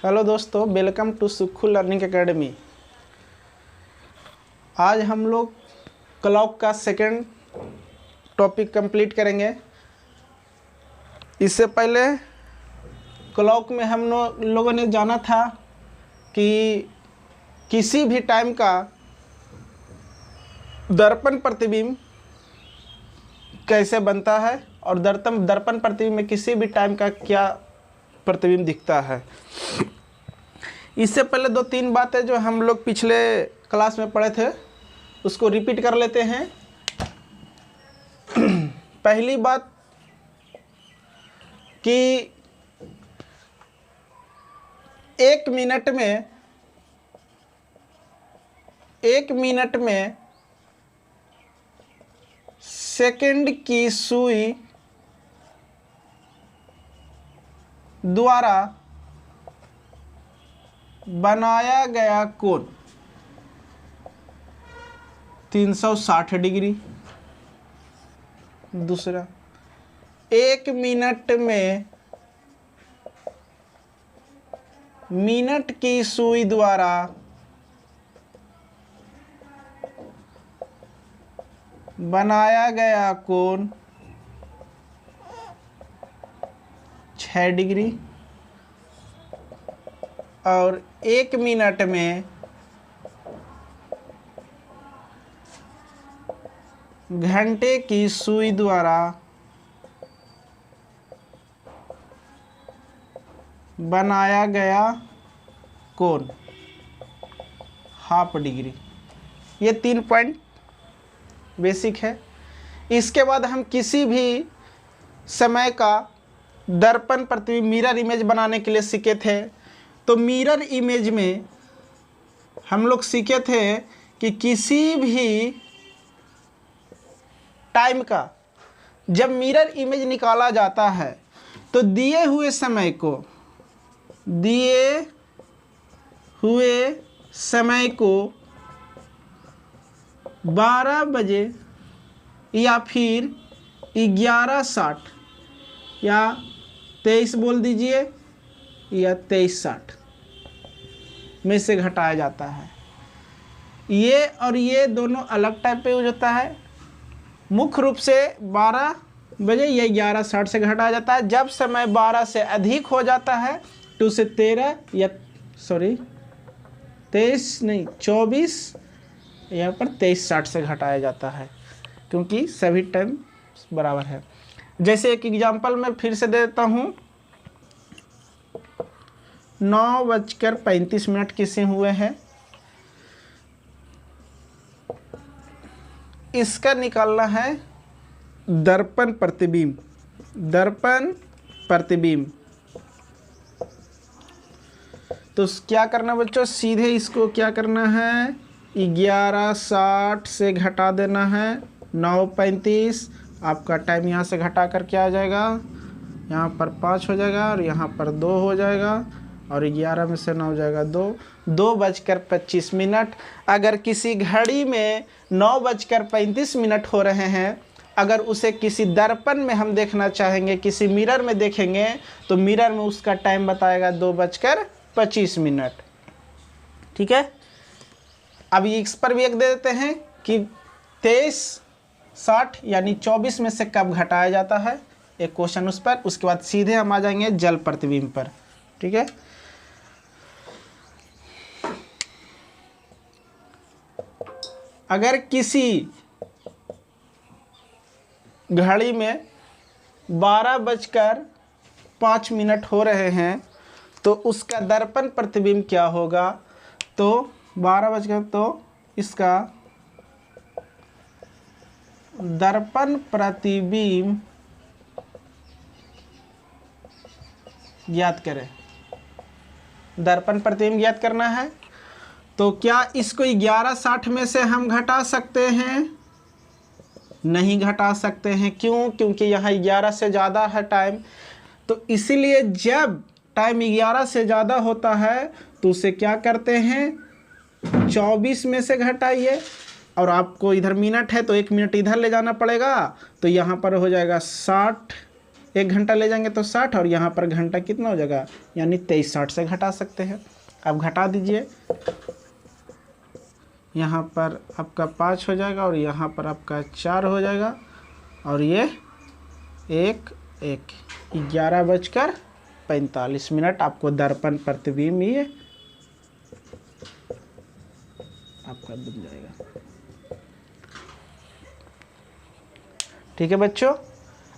Hello दोस्तों, welcome to Sukhu learning academy. आज हम लोग क्लॉक का सेकंड टॉपिक कंप्लीट करेंगे। इससे पहले क्लॉक में हम लोगों ने जाना था कि किसी भी टाइम का दर्पण प्रतिबिंब कैसे बनता है और दर्पण प्रतिबिंब में किसी भी टाइम का क्या प्रतिबिंब दिखता है। इससे पहले 2-3 बातें जो हम लोग पिछले क्लास में पढ़े थे उसको रिपीट कर लेते हैं। पहली बात कि 1 मिनट में सेकंड की सुई द्वारा बनाया गया कोण 360 डिग्री। दूसरा, 1 मिनट में मिनट की सुई द्वारा बनाया गया कोण 6 डिग्री। और 1 मिनट में घंटे की सुई द्वारा बनाया गया कोण ½ डिग्री। ये 3 पॉइंट बेसिक है। इसके बाद हम किसी भी समय का दर्पण प्रतिबिंब मिरर इमेज बनाने के लिए सीखे थे। तो मिरर इमेज में हम लोग सीखे थे कि किसी भी टाइम का जब मिरर इमेज निकाला जाता है तो दिए हुए समय को 12 बजे या फिर 11:60 या 23 बोल दीजिए या 23:60 में से घटाया जाता है। ये और ये दोनों अलग टाइप पे यूज होता है। मुख्य रूप से 12 बजे या 11:60 से घटाया जाता है। जब समय 12 से अधिक हो जाता है तो उसे 24 यहाँ पर 23:60 से घटाया जाता है, क्योंकि सभी टाइम बराबर है। जैसे एक एग्जांपल मैं फिर से दे देता हूँ। 9:35 किसे हुए हैं, इसका निकालना है दर्पण प्रतिबिंब। तो क्या करना बच्चों, सीधे इसको क्या करना है, 11:60 से घटा देना है 9:35। आपका टाइम यहाँ से घटा कर क्या आ जाएगा, यहाँ पर 5 हो जाएगा और यहाँ पर 2 हो जाएगा और 11 में से 9 हो जाएगा 2:25। अगर किसी घड़ी में 9:35 हो रहे हैं, अगर उसे किसी दर्पण में हम देखना चाहेंगे, किसी मिरर में देखेंगे, तो मिरर में उसका टाइम बताएगा 2:25। ठीक है। अब इस पर भी एक दे देते हैं कि 23:60 यानी 24 में से कब घटाया जाता है, एक क्वेश्चन उस पर। उसके बाद सीधे हम आ जाएंगे जल प्रतिबिंब पर। ठीक है। अगर किसी घड़ी में 12:05 हो रहे हैं तो उसका दर्पण प्रतिबिंब क्या होगा, तो 12 तो इसका दर्पण प्रतिबिंब ज्ञात करें। दर्पण प्रतिबिंब ज्ञात करना है। तो क्या इसको 11:60 में से हम घटा सकते हैं? नहीं घटा सकते हैं। क्यों? क्योंकि यहाँ 11 से ज़्यादा है टाइम। तो इसीलिए जब टाइम 11 से ज़्यादा होता है तो उसे क्या करते हैं, 24 में से घटाइए। और आपको इधर मिनट है तो 1 मिनट इधर ले जाना पड़ेगा, तो यहाँ पर हो जाएगा 60 1 घंटा ले जाएंगे तो 60 और यहाँ पर घंटा कितना हो जाएगा, यानी 23/60 से घटा सकते हैं। अब घटा दीजिए, यहाँ पर आपका 5 हो जाएगा और यहाँ पर आपका 4 हो जाएगा और ये 11:45 आपको दर्पण प्रतिबिंब ये आपका बन जाएगा। ठीक है बच्चों,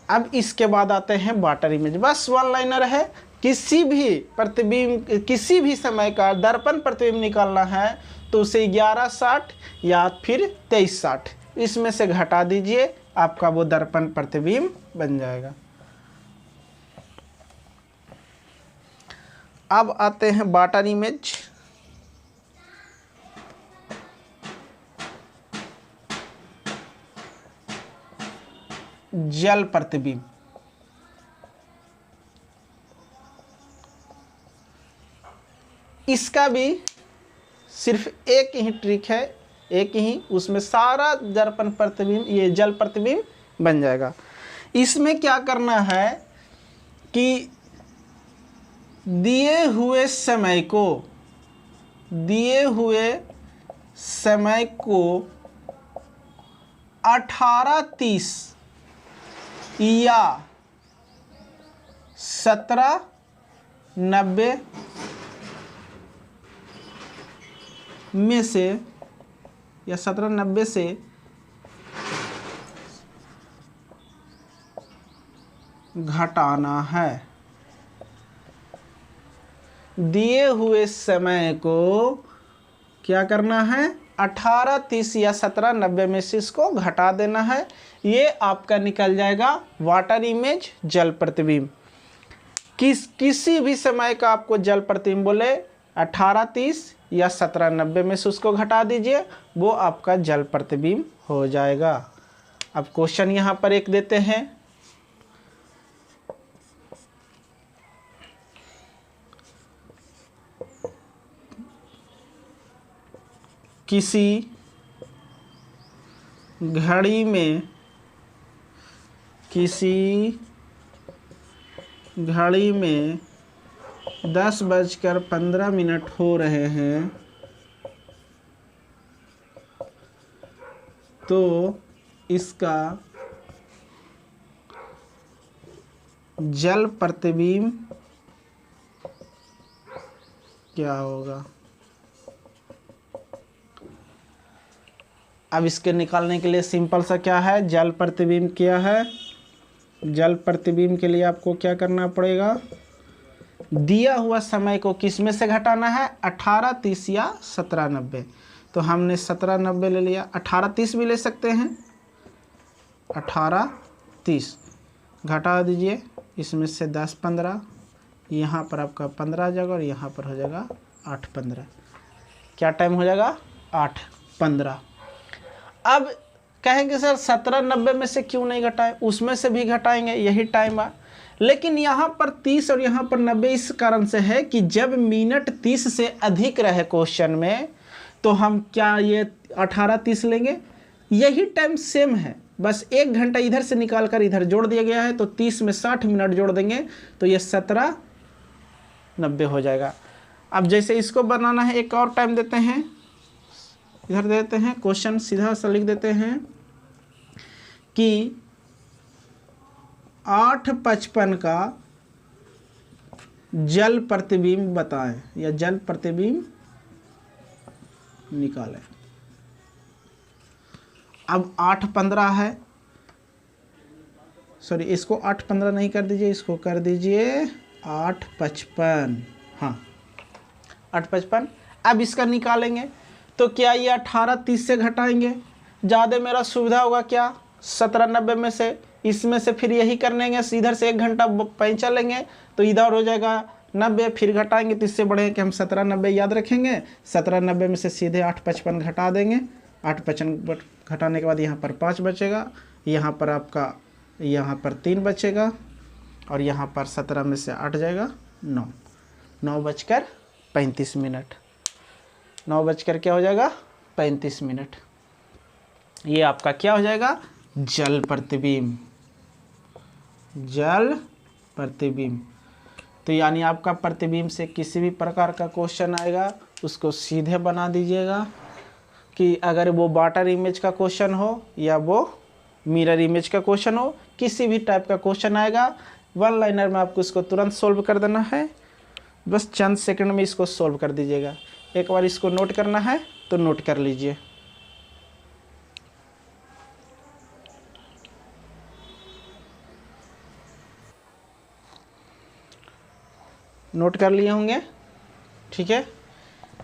अब इसके बाद आते हैं वाटर इमेज। बस वन लाइनर है, किसी भी प्रतिबिंब किसी भी समय का दर्पण प्रतिबिंब निकालना है तो उसे 11:60 या फिर 23:60 इसमें से घटा दीजिए, आपका वो दर्पण प्रतिबिंब बन जाएगा। अब आते हैं वाटर इमेज। जल प्रतिबिंब, इसका भी सिर्फ एक ही ट्रिक है, एक ही, उसमें सारा दर्पण प्रतिबिंब ये जल प्रतिबिंब बन जाएगा। इसमें क्या करना है कि दिए हुए समय को 18:30 या 17:90 में से या 17:90 से घटाना है। दिए हुए समय को क्या करना है, 18:30 या 17:90 में से इसको घटा देना है। ये आपका निकल जाएगा वाटर इमेज जल प्रतिबिंब। किसी भी समय का आपको जल प्रतिबिंब बोले 18:30 या 17:90 में से उसको घटा दीजिए, वो आपका जल प्रतिबिंब हो जाएगा। अब क्वेश्चन यहाँ पर एक देते हैं, किसी घड़ी में 10:15 हो रहे हैं, तो इसका जल प्रतिबिंब क्या होगा। अब इसके निकालने के लिए सिंपल सा क्या है, जल प्रतिबिंब क्या है। जल प्रतिबिंब के लिए आपको क्या करना पड़ेगा, दिया हुआ समय को किस में से घटाना है, 18:30 या 17:90। तो हमने 17:90 ले लिया, 18:30 भी ले सकते हैं। 18:30 घटा दीजिए, इसमें से 10:15, यहाँ पर आपका 15 आ जाएगा और यहाँ पर हो जाएगा 8:15। क्या टाइम हो जाएगा, 8:15। अब कहेंगे सर 17:90 में से क्यों नहीं घटाए, उसमें से भी घटाएंगे, यही टाइम आ। लेकिन यहाँ पर 30 और यहाँ पर 90 इस कारण से है कि जब मिनट 30 से अधिक रहे क्वेश्चन में तो हम क्या ये 18:30 लेंगे, यही टाइम सेम है, बस 1 घंटा इधर से निकाल कर इधर जोड़ दिया गया है। तो 30 में 60 मिनट जोड़ देंगे तो ये 17:90 हो जाएगा। अब जैसे इसको बनाना है, एक और टाइम देते हैं, इधर देते हैं क्वेश्चन, सीधा सा लिख देते हैं कि 8:55 का जल प्रतिबिंब बताएं या जल प्रतिबिंब निकालें। अब 8:15 है, सॉरी इसको 8:15 नहीं कर दीजिए, इसको कर दीजिए 8:55। हाँ 8:55। अब इसका निकालेंगे तो क्या ये 18:30 से घटाएंगे, ज़्यादा मेरा सुविधा होगा क्या, 17:90 में से, इसमें से फिर यही करने इधर से 1 घंटा पैंचा लेंगे तो इधर हो जाएगा 90, फिर घटाएंगे तो इससे बढ़े कि हम 17:90 याद रखेंगे। 17:90 में से सीधे 8:55 घटा देंगे। 8:55 घटाने के बाद यहाँ पर 5 बचेगा, यहाँ पर आपका यहाँ पर 3 बचेगा और यहाँ पर 17 में से 8 जाएगा 9। 9:35 मिनट, 9 बजकर क्या हो जाएगा 35 मिनट। ये आपका क्या हो जाएगा, जल प्रतिबिंब। जल प्रतिबिंब। तो यानी आपका प्रतिबिंब से किसी भी प्रकार का क्वेश्चन आएगा उसको सीधे बना दीजिएगा, कि अगर वो वाटर इमेज का क्वेश्चन हो या वो मिरर इमेज का क्वेश्चन हो, किसी भी टाइप का क्वेश्चन आएगा वन लाइनर में आपको इसको तुरंत सोल्व कर देना है। बस चंद सेकंड में इसको सोल्व कर दीजिएगा। एक बार इसको नोट करना है तो नोट कर लीजिए। नोट कर लिए होंगे, ठीक है।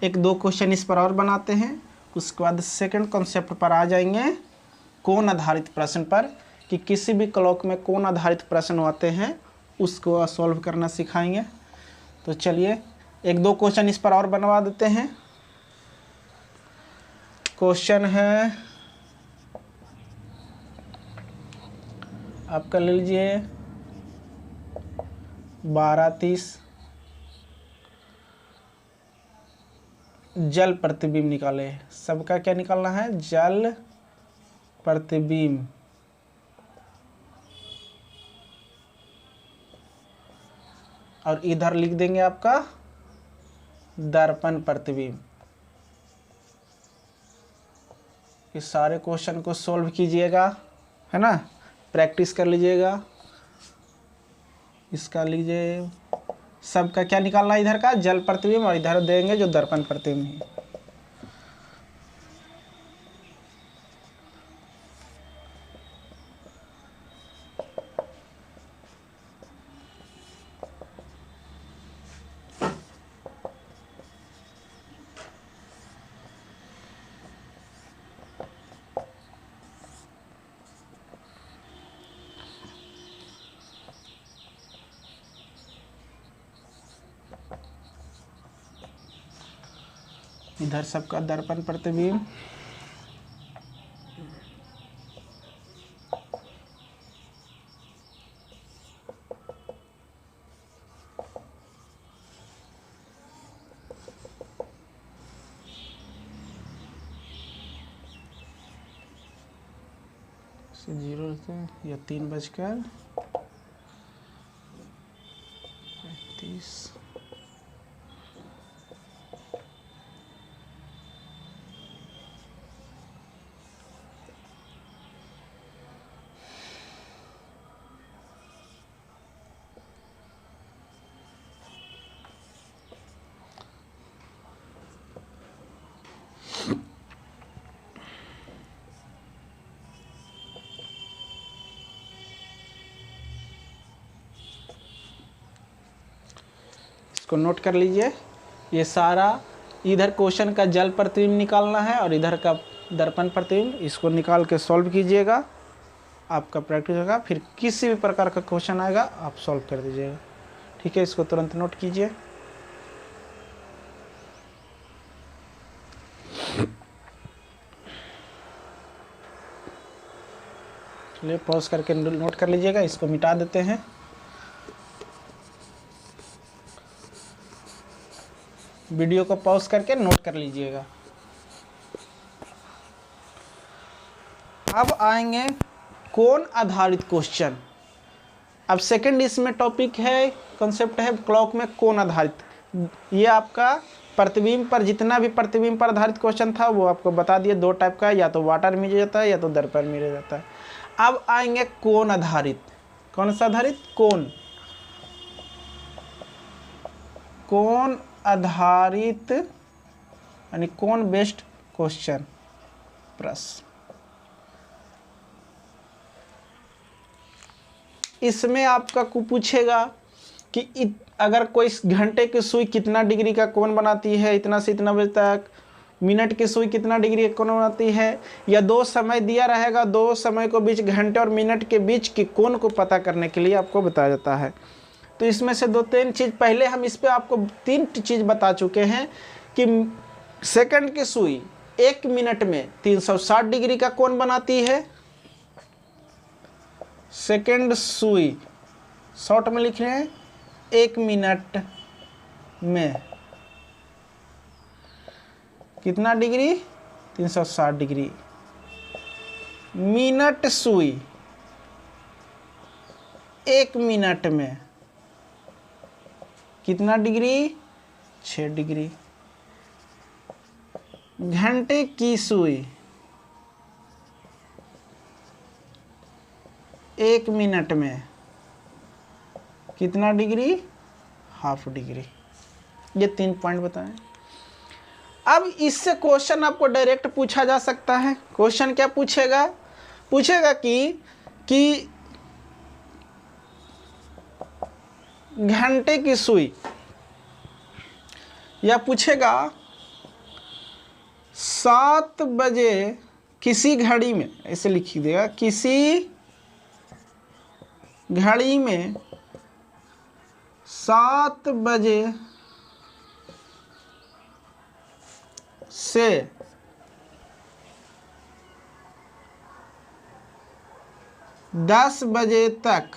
एक दो क्वेश्चन इस पर और बनाते हैं, उसके बाद सेकंड कॉन्सेप्ट पर आ जाएंगे, कोण आधारित प्रश्न पर, कि किसी भी क्लॉक में कोण आधारित प्रश्न आते हैं उसको सॉल्व करना सिखाएंगे। तो चलिए एक दो क्वेश्चन इस पर और बनवा देते हैं। क्वेश्चन है आपका, ले लीजिए 12:30, जल प्रतिबिंब निकाले। सबका क्या निकालना है? जल प्रतिबिंब। और इधर लिख देंगे आपका दर्पण प्रतिबिंब। इस सारे क्वेश्चन को सॉल्व कीजिएगा, है ना, प्रैक्टिस कर लीजिएगा। इसका लीजिए, सबका क्या निकालना है? इधर का जल प्रतिबिंब और इधर देंगे जो दर्पण प्रतिबिंब है। इधर सबका दर्पण प्रतिबिंब। से 0 या 3:35। इसको नोट कर लीजिए। ये सारा इधर क्वेश्चन का जल प्रतिबिंब निकालना है और इधर का दर्पण प्रतिबिंब, इसको निकाल के सॉल्व कीजिएगा, आपका प्रैक्टिस होगा। फिर किसी भी प्रकार का क्वेश्चन आएगा आप सॉल्व कर दीजिएगा, ठीक है। इसको तुरंत नोट कीजिए। चलिए पॉज करके नोट कर लीजिएगा। इसको मिटा देते हैं। वीडियो को पॉज करके नोट कर लीजिएगा। अब आएंगे कोण आधारित क्वेश्चन। अब सेकंड इसमें टॉपिक है, कॉन्सेप्ट है क्लॉक में कोण आधारित। ये आपका प्रतिबिंब पर, जितना भी प्रतिबिंब पर आधारित क्वेश्चन था वो आपको बता दिए। दो टाइप का, या तो वाटर मिल जाता है या तो दर्पण मिल जाता है। अब आएंगे कोण आधारित। कौन सा आधारित? कोण आधारित, यानी कोण बेस्ड क्वेश्चन, प्रश्न। इसमें आपका को पूछेगा कि अगर कोई घंटे की सुई कितना डिग्री का कोण बनाती है, इतना से इतना बजे तक। मिनट की सुई कितना डिग्री का कोण बनाती है, या दो समय दिया रहेगा, दो समय को बीच, घंटे और मिनट के बीच के कोण को पता करने के लिए आपको बताया जाता है। तो इसमें से दो तीन चीज़, पहले हम इस पे आपको तीन चीज़ बता चुके हैं कि सेकंड की सुई 1 मिनट में 360 डिग्री का कोण बनाती है। सेकंड सुई, शॉर्ट में लिख रहे हैं, 1 मिनट में कितना डिग्री? 360 डिग्री। मिनट सुई 1 मिनट में कितना डिग्री? 6 डिग्री। घंटे की सुई 1 मिनट में कितना डिग्री? Half degree. ये 3 पॉइंट बताएं। अब इससे क्वेश्चन आपको डायरेक्ट पूछा जा सकता है। क्वेश्चन क्या पूछेगा? पूछेगा कि घंटे की सुई, या पूछेगा 7 बजे किसी घड़ी में, ऐसे लिख देगा, किसी घड़ी में 7 बजे से 10 बजे तक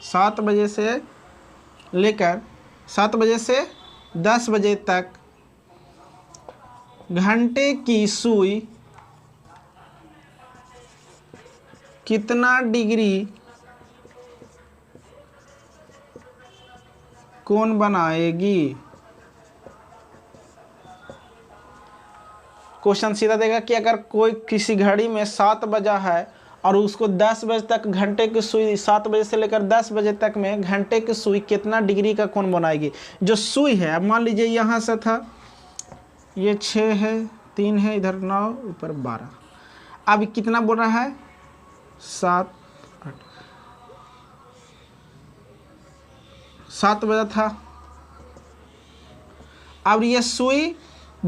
7 बजे से लेकर 7 बजे से 10 बजे तक घंटे की सुई कितना डिग्री कोण बनाएगी? क्वेश्चन सीधा देगा कि अगर कोई किसी घड़ी में 7 बजा है और उसको 10 बजे तक घंटे की सुई, 7 बजे से लेकर 10 बजे तक में घंटे की सुई कितना डिग्री का कोण बनाएगी? जो सुई है, अब मान लीजिए यहाँ से था, ये 6 है, 3 है, इधर 9, ऊपर 12। अब कितना बोल रहा है? 7 बजा था। अब ये सुई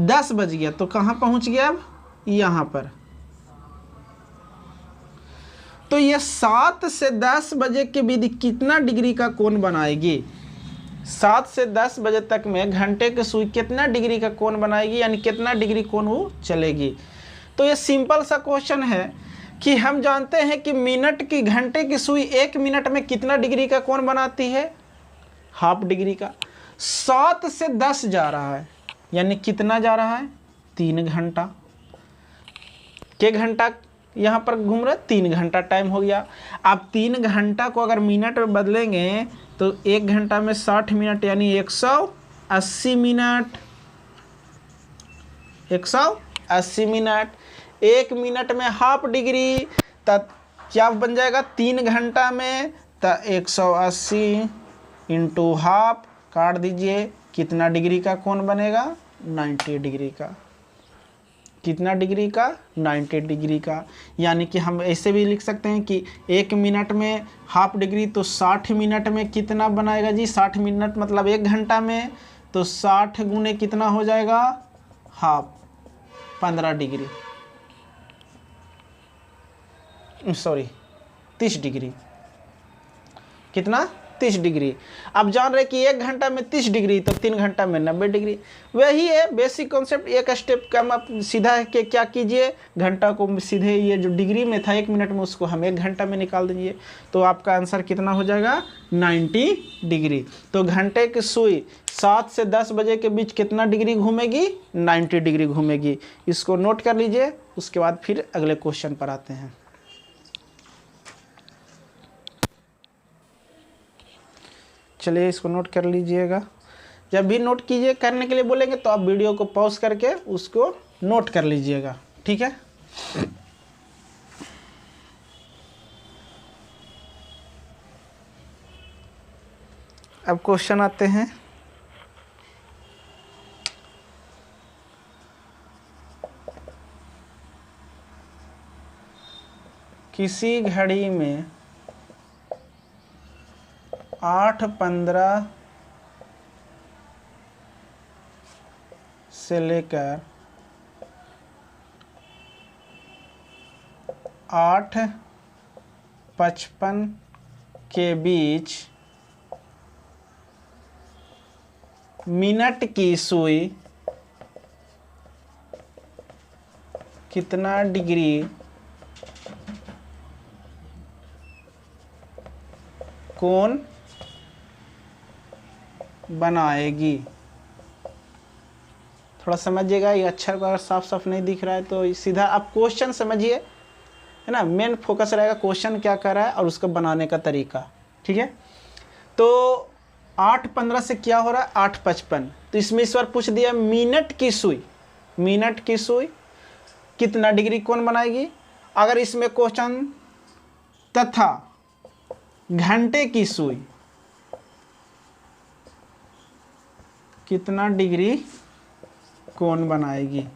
10 बज गया तो कहाँ पहुँच गया? अब यहाँ पर। तो ये 7 से 10 बजे के बीच कितना डिग्री का कोण बनाएगी? 7 से 10 बजे तक में घंटे की सुई कितना डिग्री का कोण बनाएगी, यानी कितना डिग्री कोण वो चलेगी? तो ये सिंपल सा क्वेश्चन है कि हम जानते हैं कि घंटे की सुई 1 मिनट में कितना डिग्री का कोण बनाती है? हाफ डिग्री का। 7 से 10 जा रहा है, यानी कितना जा रहा है? 3 घंटा। के घंटा यहाँ पर घूम रहा है? 3 घंटा टाइम हो गया। अब 3 घंटा को अगर मिनट में बदलेंगे तो 1 घंटा में 60 मिनट, यानी 180 मिनट। 180 मिनट। 1 मिनट में हाफ डिग्री, तब क्या बन जाएगा? 3 घंटा में तो 180 इंटू हाफ, काट दीजिए, कितना डिग्री का कोण बनेगा? 90 डिग्री का। कितना डिग्री का? 90 डिग्री का। यानी कि हम ऐसे भी लिख सकते हैं कि 1 मिनट में हाफ डिग्री, तो 60 मिनट में कितना बनाएगा जी? 60 मिनट मतलब 1 घंटा में, तो 60 गुने कितना हो जाएगा? Half, 15 degree, sorry 30 degree. कितना? 30 डिग्री। अब जान रहे कि 1 घंटा में 30 डिग्री, तो 3 घंटा में 90 डिग्री। वही है बेसिक कॉन्सेप्ट। एक स्टेप कम आप सीधा है कि क्या कीजिए, घंटा को सीधे ये जो डिग्री में था 1 मिनट में, उसको हम 1 घंटा में निकाल दीजिए, तो आपका आंसर कितना हो जाएगा? 90 डिग्री। तो घंटे की सुई 7 से 10 बजे के बीच कितना डिग्री घूमेगी? 90 डिग्री घूमेगी। इसको नोट कर लीजिए, उसके बाद फिर अगले क्वेश्चन पर आते हैं। चलिए इसको नोट कर लीजिएगा। जब भी नोट कीजिए, करने के लिए बोलेंगे तो आप वीडियो को पॉज करके उसको नोट कर लीजिएगा, ठीक है? अब क्वेश्चन आते हैं। किसी घड़ी में 8:15 से लेकर 8:55 के बीच मिनट की सुई कितना डिग्री कोण बनाएगी? थोड़ा समझिएगा, ये अक्षर को अगर साफ साफ नहीं दिख रहा है तो सीधा आप क्वेश्चन समझिए, है ना। मेन फोकस रहेगा क्वेश्चन क्या कर रहा है और उसको बनाने का तरीका, ठीक है। तो 8:15 से क्या हो रहा है 8:55। तो इसमें इस बार पूछ दिया मिनट की सुई कितना डिग्री कोण बनाएगी। अगर इसमें क्वेश्चन तथा घंटे की सुई कितना डिग्री कोण बनाएगी,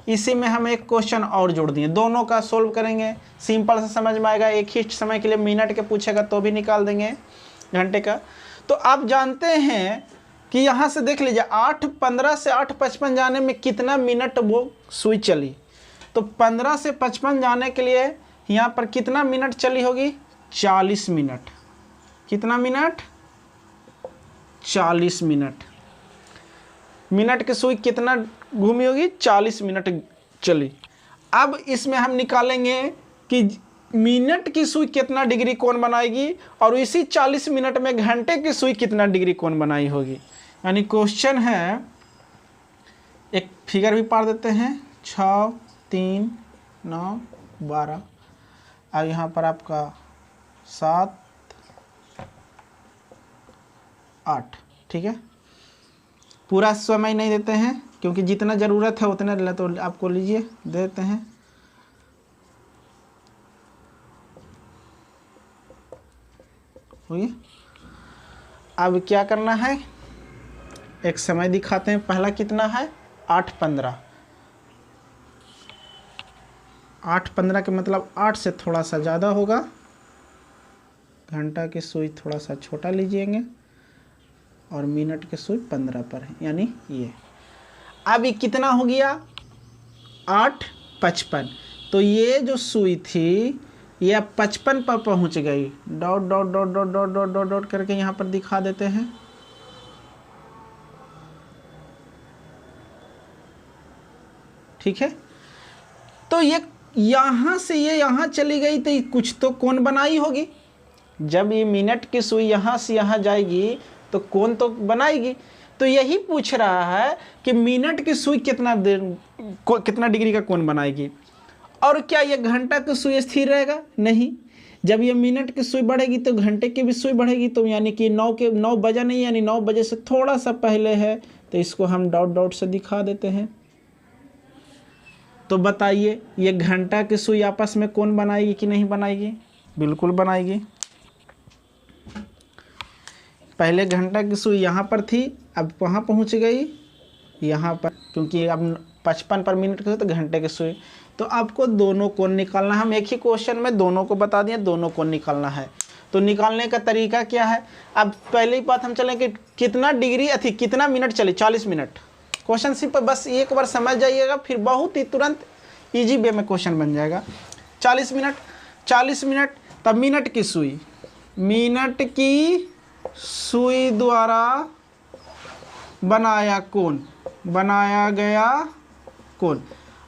इसी में हम एक क्वेश्चन और जोड़ दिए, दोनों का सोल्व करेंगे, सिंपल से समझ में आएगा। एक ही समय के लिए मिनट के पूछेगा तो भी निकाल देंगे घंटे का। तो आप जानते हैं कि यहाँ से देख लीजिए 8:15 से 8:55 जाने में कितना मिनट वो सुई चली। तो 15 से 55 जाने के लिए यहाँ पर कितना मिनट चली होगी 40 मिनट। कितना मिनट 40 मिनट। मिनट की सुई कितना घूमी होगी 40 मिनट चली। अब इसमें हम निकालेंगे कि मिनट की सुई कितना डिग्री कोण बनाएगी और इसी 40 मिनट में घंटे की सुई कितना डिग्री कोण बनाई होगी। यानी क्वेश्चन है, एक फिगर भी पार देते हैं 6, 3, 9, 12 और यहाँ पर आपका 7, 8, ठीक है। पूरा समय नहीं देते हैं क्योंकि जितना ज़रूरत है उतना तो आपको लीजिए दे देते हैं। हुई। अब क्या करना है, एक समय दिखाते हैं। पहला कितना है 8:15। 8:15 के मतलब 8 से थोड़ा सा ज़्यादा होगा। घंटा की सुई थोड़ा सा छोटा लीजिएंगे और मिनट की सुई 15 पर है, यानी ये। अब ये कितना हो गया 8:55। तो ये जो सुई थी ये अब 55 पर पहुंच गई। Dot dot dot dot dot dot dot dot करके यहाँ पर दिखा देते हैं। ठीक है। तो ये यहाँ से ये यहाँ चली गई तो कुछ तो कोण बनाई होगी। जब ये मिनट की सुई यहाँ से यहाँ जाएगी तो कोण तो बनाएगी। तो यही पूछ रहा है कि मिनट की सुई कितना डिग्री का कोण बनाएगी। और क्या ये घंटा की सुई स्थिर रहेगा? नहीं। जब ये मिनट की सुई बढ़ेगी तो घंटे की भी सुई बढ़ेगी। तो यानी कि 9 बजा नहीं, यानी 9 बजे से थोड़ा सा पहले है, तो इसको हम डॉट डॉट से दिखा देते हैं। तो बताइए ये घंटा की सुई आपस में कोण बनाएगी कि नहीं बनाएगी? बिल्कुल बनाएगी। पहले घंटा की सुई यहाँ पर थी, अब वहाँ पहुँच गई यहाँ पर, क्योंकि अब 55 पर मिनट की तो घंटे की सुई। तो आपको दोनों कोण निकालना है। हम एक ही क्वेश्चन में दोनों को बता दिए, दोनों कोण निकालना है। तो निकालने का तरीका क्या है? अब पहली बात हम चलें कि कितना डिग्री अथी कितना मिनट चले 40 मिनट। क्वेश्चन सिंपल, बस एक बार समझ जाइएगा, फिर बहुत ही तुरंत इजी वे में क्वेश्चन बन जाएगा। 40 मिनट तब मिनट की सुई द्वारा बनाया गया कोण।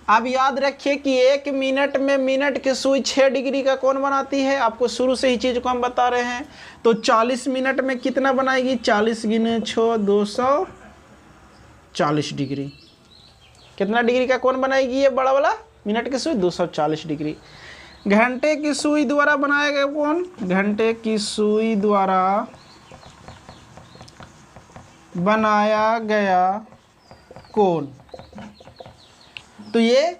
अब याद रखिए कि 1 मिनट में मिनट की सुई 6 डिग्री का कोण बनाती है। आपको शुरू से ही चीज़ को हम बता रहे हैं। तो 40 मिनट में कितना बनाएगी? 40 × 6 240 डिग्री। कितना डिग्री का कोण बनाएगी ये बड़ा वाला मिनट की सुई? 240 डिग्री। घंटे की सुई द्वारा बनाया गया कोण, घंटे की सुई द्वारा बनाया गया कोण। तो ये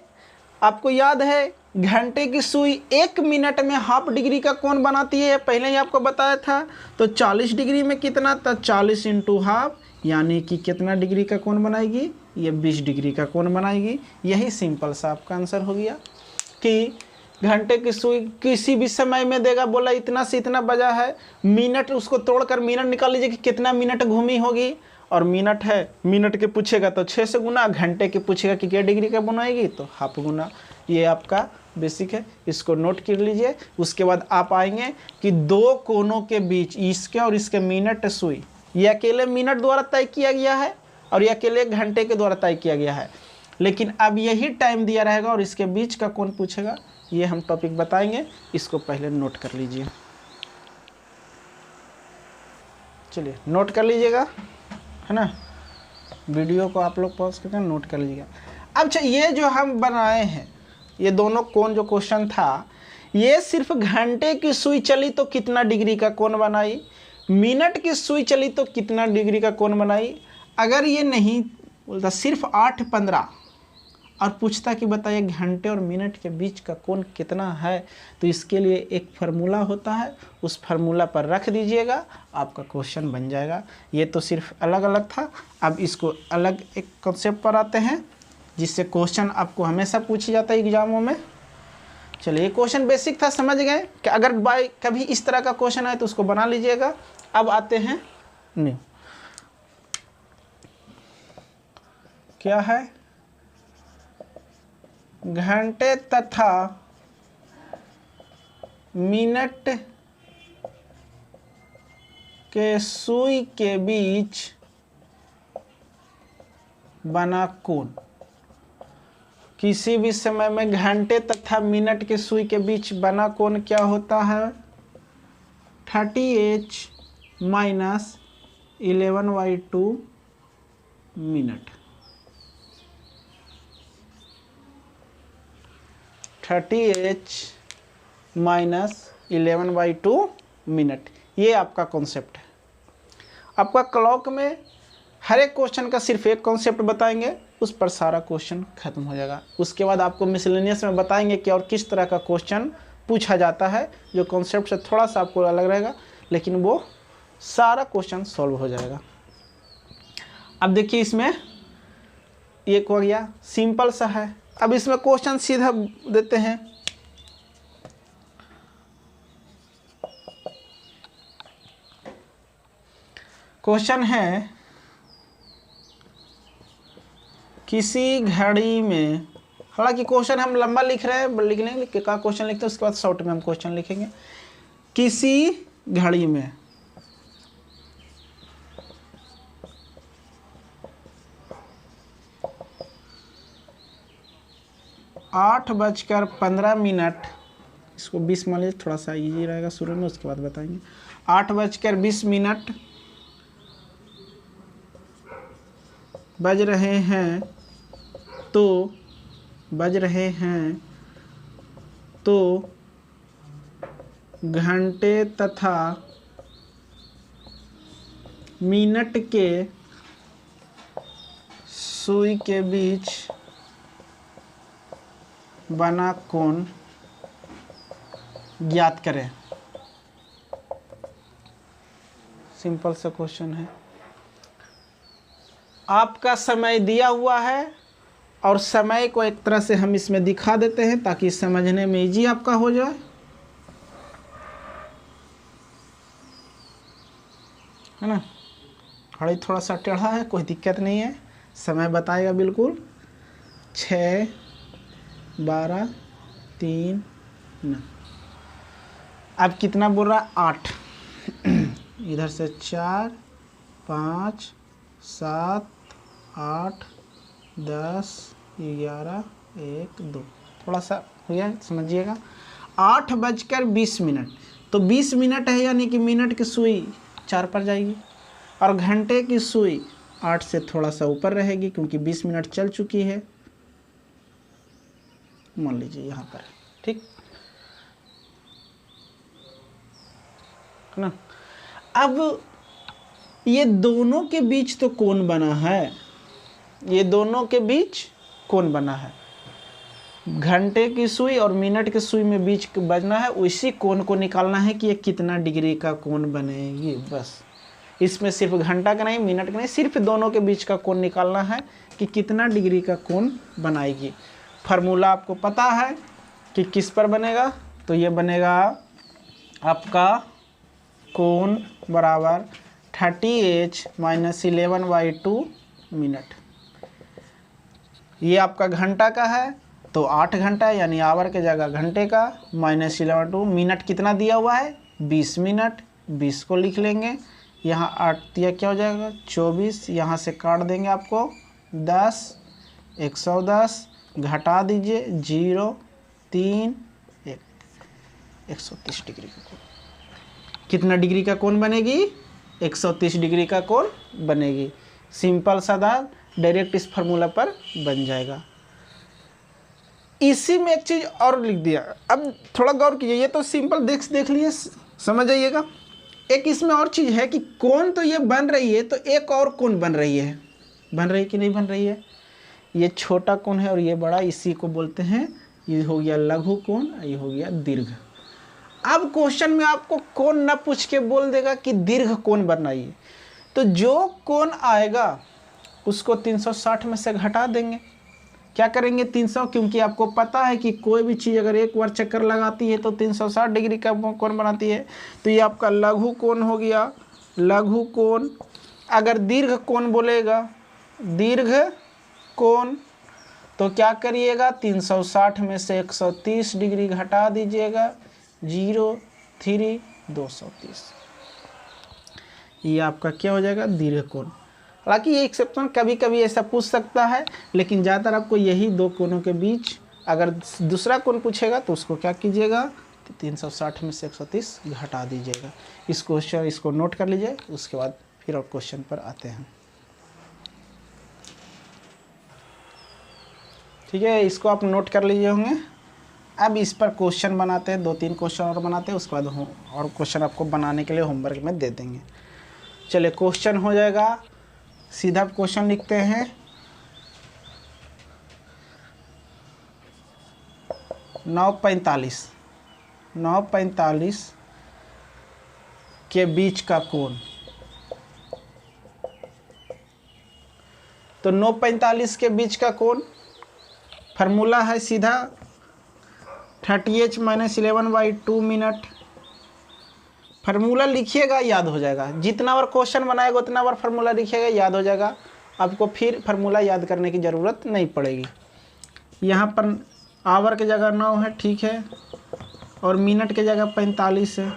आपको याद है घंटे की सुई 1 मिनट में ½ डिग्री का कोण बनाती है, पहले ही आपको बताया था। तो 40 डिग्री में कितना था? 40 × ½ यानी कि कितना डिग्री का कोण बनाएगी? ये 20 डिग्री का कोण बनाएगी। यही सिंपल सा आपका आंसर हो गया कि घंटे की सुई किसी भी समय में देगा, बोला इतना से इतना बजा है, मिनट उसको तोड़कर मिनट निकाल लीजिए कि कितना मिनट घूमी होगी। और मिनट है, मिनट के पूछेगा तो 6 से गुना, घंटे के पूछेगा कि क्या डिग्री का बनाएगी तो ½ गुना। ये आपका बेसिक है, इसको नोट कर लीजिए। उसके बाद आप आएंगे कि 2 कोनों के बीच, इसके और इसके मिनट सुई, ये अकेले मिनट द्वारा तय किया गया है और ये अकेले घंटे के द्वारा तय किया गया है। लेकिन अब यही टाइम दिया रहेगा और इसके बीच का कोण पूछेगा, ये हम टॉपिक बताएंगे। इसको पहले नोट कर लीजिए। चलिए नोट कर लीजिएगा, है ना। वीडियो को आप लोग पॉज करके नोट कर लीजिएगा। अब ये जो हम बनाए हैं ये दोनों कोण जो क्वेश्चन था, ये सिर्फ घंटे की सुई चली तो कितना डिग्री का कोण बनाई, मिनट की सुई चली तो कितना डिग्री का कोण बनाई। अगर ये नहीं बोलता सिर्फ 8, 15 और पूछता कि बताइए घंटे और मिनट के बीच का कोण कितना है, तो इसके लिए एक फार्मूला होता है, उस फार्मूला पर रख दीजिएगा, आपका क्वेश्चन बन जाएगा। ये तो सिर्फ अलग अलग था, अब इसको अलग एक कॉन्सेप्ट पर आते हैं जिससे क्वेश्चन आपको हमेशा पूछा जाता है एग्जामों में। चलिए, ये क्वेश्चन बेसिक था, समझ गए कि अगर बाय कभी इस तरह का क्वेश्चन आए तो उसको बना लीजिएगा। अब आते हैं न्यू, क्या है, घंटे तथा मिनट के सुई के बीच बना कोण। किसी भी समय में घंटे तथा मिनट के सुई के बीच बना कोण क्या होता है, 30h minus 11/2 minute. 30h minus 11/2 minute, ये आपका कॉन्सेप्ट है। आपका क्लॉक में हर एक क्वेश्चन का सिर्फ एक कॉन्सेप्ट बताएंगे, उस पर सारा क्वेश्चन खत्म हो जाएगा। उसके बाद आपको मिसलेनियस में बताएंगे कि और किस तरह का क्वेश्चन पूछा जाता है, जो कॉन्सेप्ट से थोड़ा सा आपको अलग रहेगा, लेकिन वो सारा क्वेश्चन सॉल्व हो जाएगा। अब देखिए, इसमें एक हो गया, सिंपल सा है। अब इसमें क्वेश्चन सीधा देते हैं, क्वेश्चन है किसी घड़ी में, हालांकि क्वेश्चन हम लंबा लिख रहे हैं, लिखने का क्वेश्चन लिखते हैं, उसके बाद शॉर्ट में हम क्वेश्चन लिखेंगे। किसी घड़ी में 8:15, इसको 20 मान लीजिए, थोड़ा सा इजी रहेगा शुरू में, उसके बाद बताएंगे। 8:20 बज रहे हैं, तो घंटे तथा मिनट के सुई के बीच बना कोण ज्ञात करें। सिंपल सा क्वेश्चन है। आपका समय दिया हुआ है और समय को एक तरह से हम इसमें दिखा देते हैं ताकि समझने में इजी आपका हो जाए, है ना। घड़ी थोड़ा सा टेढ़ा है, कोई दिक्कत नहीं है, समय बताएगा बिल्कुल। 6, 12, 3 ना, अब कितना बोल रहा है, 8 इधर से 4, 5, 7, 8, 10, 11, 1, 2, थोड़ा सा हो गया, समझिएगा। 8:20, तो 20 मिनट है, यानी कि मिनट की सुई 4 पर जाएगी और घंटे की सुई 8 से थोड़ा सा ऊपर रहेगी, क्योंकि 20 मिनट चल चुकी है, मान लीजिए यहाँ पर, ठीक है ना। अब ये दोनों के बीच तो कोण बना है, ये दोनों के बीच कोण बना है, घंटे की सुई और मिनट की सुई में बीच बजना है, उसी कोण को निकालना है कि ये कितना डिग्री का कोण बनेगी। बस इसमें सिर्फ घंटा का नहीं, मिनट का नहीं, सिर्फ दोनों के बीच का कोण निकालना है कि कितना डिग्री का कोण बनाएगी। फार्मूला आपको पता है कि किस पर बनेगा, तो ये बनेगा आपका कोण बराबर 30h माइनस 11/2 मिनट। ये आपका घंटा का है तो 8 घंटा, यानी आवर के जगह घंटे का, माइनस 11/2 मिनट कितना दिया हुआ है, 20 मिनट, 20 को लिख लेंगे। यहाँ 8 दिया क्या हो जाएगा, 24, यहाँ से काट देंगे आपको 10, 110, घटा दीजिए 0, 3, 1, 130 डिग्री का कोण। कितना डिग्री का कोण बनेगी, 130 डिग्री का कोण बनेगी। सिंपल सादा, डायरेक्ट इस फार्मूला पर बन जाएगा। इसी में एक चीज़ और लिख दिया, अब थोड़ा गौर कीजिए, ये तो सिंपल देख लिए, समझ जाइएगा। एक इसमें और चीज़ है कि कोण तो ये बन रही है, तो एक और कोण बन रही है कि नहीं बन रही है? ये छोटा कोण है और ये बड़ा, इसी को बोलते हैं, ये हो गया लघु कोण, ये हो गया दीर्घ। अब क्वेश्चन में आपको कोण न पूछ के बोल देगा कि दीर्घ कोण बनाइए, तो जो कोण आएगा उसको 360 में से घटा देंगे। क्या करेंगे? 300, क्योंकि आपको पता है कि कोई भी चीज़ अगर एक बार चक्कर लगाती है तो 360 डिग्री का कोण बनाती है। तो ये आपका लघु कोण हो गया, लघु कोण। अगर दीर्घ कोण बोलेगा, दीर्घ कोण, तो क्या करिएगा? 360 में से 130 डिग्री घटा दीजिएगा, 0, 3, 230। ये आपका क्या हो जाएगा? दीर्घ कोण। हालांकि ये एक्सेप्शन कभी कभी ऐसा पूछ सकता है, लेकिन ज़्यादातर आपको यही दो कोणों के बीच, अगर दूसरा कोण पूछेगा तो उसको क्या कीजिएगा? 360 में से 130 घटा दीजिएगा। इस क्वेश्चन इसको नोट कर लीजिए, उसके बाद फिर और क्वेश्चन पर आते हैं। ठीक है, इसको आप नोट कर लीजिए होंगे। अब इस पर क्वेश्चन बनाते हैं, 2-3 क्वेश्चन और बनाते हैं, उसके बाद और क्वेश्चन आपको बनाने के लिए होमवर्क में दे देंगे। चलिए, क्वेश्चन हो जाएगा, सीधा क्वेश्चन लिखते हैं। 9:45 के बीच का कोण। तो 9:45 के बीच का कोण फार्मूला है सीधा 30h - 11/2 मिनट। फार्मूला लिखिएगा, याद हो जाएगा। जितना बार क्वेश्चन बनाएगा उतना बार फार्मूला लिखिएगा, याद हो जाएगा। आपको फिर फार्मूला याद करने की ज़रूरत नहीं पड़ेगी। यहाँ पर आवर की जगह 9 है, ठीक है, और मिनट की जगह 45 है।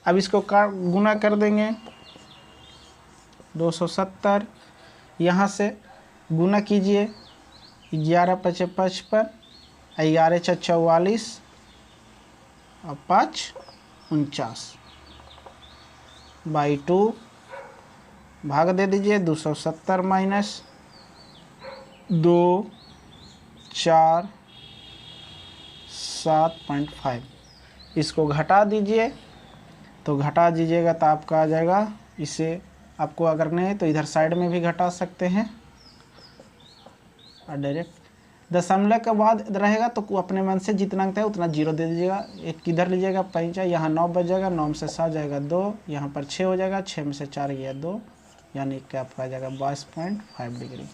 अब इसको गुना कर देंगे, 270। यहाँ से गुना कीजिए, 11 × 5 = 55, 11 × 6 = 44 और 5 = 49/2 भाग दे दीजिए। 270 माइनस 2, 4, 7.5, इसको घटा दीजिए। तो घटा दीजिएगा तो आपका आ जाएगा, इसे आपको अगर नहीं तो इधर साइड में भी घटा सकते हैं और डायरेक्ट दशमलव के बाद रहेगा तो अपने मन से जितना अंक है उतना 0 दे दीजिएगा। एक किधर लीजिएगा? 5, यहाँ 9 बच जाएगा, 9 में से 7 जाएगा 2, यहाँ पर 6 हो जाएगा, 6 में से 4 गया 2, यानी कि आपका आ जाएगा 22.5 डिग्री।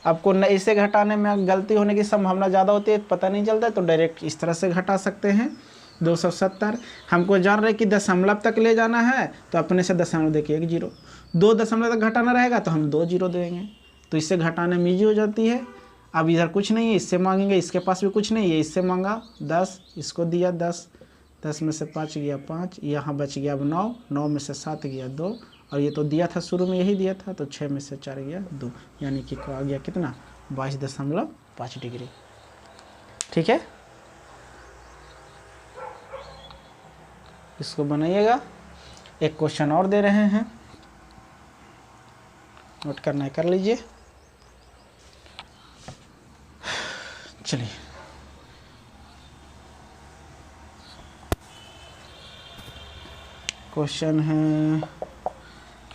आपको न इसे घटाने में गलती होने की संभावना ज़्यादा होती है, पता नहीं चलता है, तो डायरेक्ट इस तरह से घटा सकते हैं। 270 हमको जान रहे कि दशमलव तक ले जाना है, तो अपने से दशमलव देखिए 1 0, 2 दशमलव तक घटाना रहेगा तो हम 2 0 देंगे, तो इससे घटाने में ईजी हो जाती है। अब इधर कुछ नहीं है, इससे मांगेंगे, इसके पास भी कुछ नहीं है, इससे मांगा 10, इसको दिया 10, 10 में से 5 गया 5, यहाँ बच गया अब 9, 9 में से 7 गया 2, और ये तो दिया था शुरू में, यही दिया था, तो 6 में से 4 गया 2, यानी कि आ गया कितना? 22.5 डिग्री। ठीक है, इसको बनाइएगा। एक क्वेश्चन और दे रहे हैं, नोट करना है कर लीजिए। चलिए, क्वेश्चन है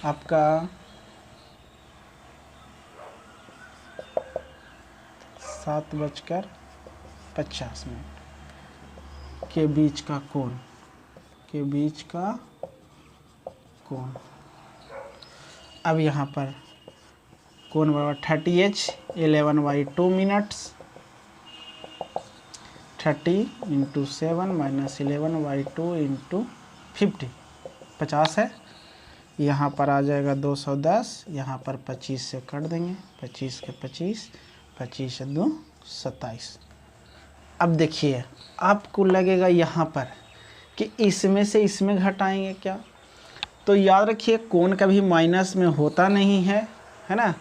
आपका 7:50 के बीच का कोण, के बीच का कोण। अब यहाँ पर कोण बराबर 30h 11/2 मिनट्स, 30 × 7 - 11/2 × 50, 50 है। यहाँ पर आ जाएगा 210, यहाँ पर 25 से काट देंगे, 25 के 25, 25 × 2 = 27। अब देखिए, आपको लगेगा यहाँ पर कि इसमें से इसमें घटाएंगे क्या, तो याद रखिए कोण कभी माइनस में होता नहीं है, है ना।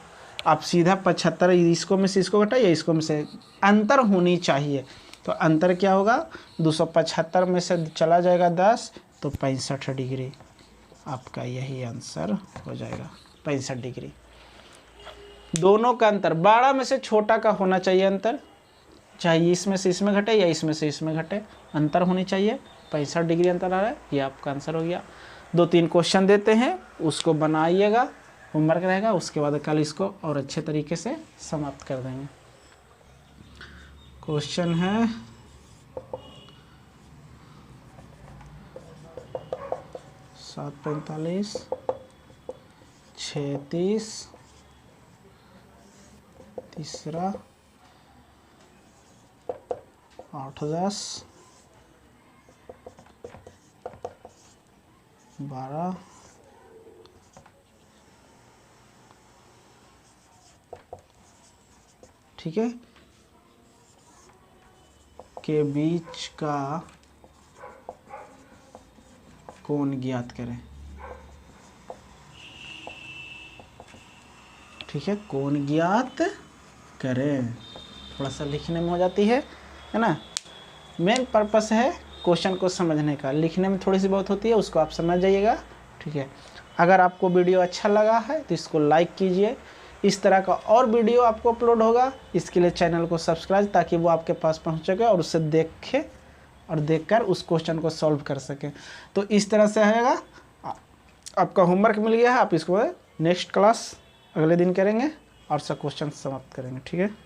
आप सीधा 75 इसको में से इसको घटाइए, इसको में से अंतर होनी चाहिए, तो अंतर क्या होगा? 275 में से चला जाएगा 10, तो 65 डिग्री आपका यही आंसर हो जाएगा, 65 डिग्री। दोनों का अंतर 12 में से छोटा का होना चाहिए अंतर, चाहे इसमें से इसमें घटे या इसमें से इसमें घटे, अंतर होनी चाहिए। 65 डिग्री अंतर आ रहा है, ये आपका आंसर हो गया। 2-3 क्वेश्चन देते हैं, उसको बनाइएगा, होमवर्क रहेगा, उसके बाद कल इसको और अच्छे तरीके से समाप्त कर देंगे। क्वेश्चन है 7:45, 6:30, तीसरा 8:10, 12, ठीक है, के बीच का कोण ज्ञात करें। ठीक है, कोण ज्ञात करें, थोड़ा सा लिखने में हो जाती है ना। मेन पर्पस है क्वेश्चन को समझने का, लिखने में थोड़ी सी बहुत होती है, उसको आप समझ जाइएगा। ठीक है, अगर आपको वीडियो अच्छा लगा है तो इसको लाइक कीजिए। इस तरह का और वीडियो आपको अपलोड होगा, इसके लिए चैनल को सब्सक्राइब, ताकि वो आपके पास पहुंच सके और उसे देखे और देखकर उस क्वेश्चन को सॉल्व कर सकें। तो इस तरह से रहेगा। आपका होमवर्क मिल गया है, आप इसको नेक्स्ट क्लास अगले दिन करेंगे और सब क्वेश्चन समाप्त करेंगे। ठीक है।